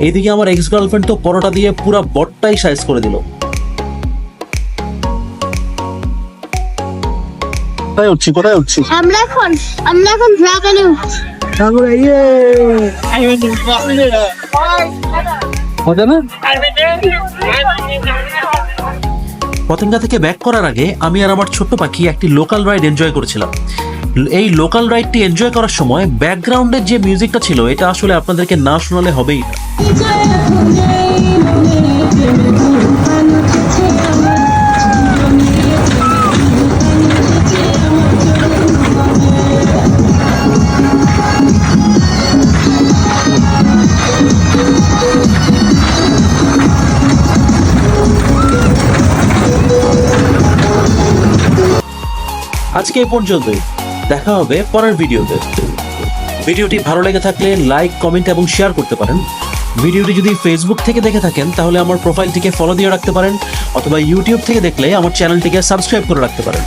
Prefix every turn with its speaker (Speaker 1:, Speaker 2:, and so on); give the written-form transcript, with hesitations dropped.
Speaker 1: এইদিকে আমার ex girlfriend তো পরোটা দিয়ে পুরো বটটাই সাইজ করে দিল।
Speaker 2: কোথায় উঠছি?
Speaker 3: আমরা এখন ড্রাগনে উঠছি।
Speaker 2: মজা না?
Speaker 1: পতেঙ্গা থেকে ব্যাক করার আগে আমি আর আমার ছোট্ট পাখি একটি লোকাল রাইড এনজয় করেছিলাম। এই লোকাল রাইডটি এনজয় করার সময় ব্যাকগ্রাউন্ডের যে মিউজিকটা ছিল এটা আসলে আপনাদেরকে না শোনালে হবেই না। আজকে এই পর্যন্তই, দেখা হবে পরের ভিডিওতে। ভিডিওটি ভালো লেগে থাকলে লাইক, কমেন্ট এবং শেয়ার করতে পারেন। ভিডিওটি যদি ফেসবুক থেকে দেখে থাকেন তাহলে আমার প্রোফাইলটিকে ফলো দিয়ে রাখতে পারেন, অথবা ইউটিউব থেকে দেখলে আমার চ্যানেলটিকে সাবস্ক্রাইব করে রাখতে পারেন।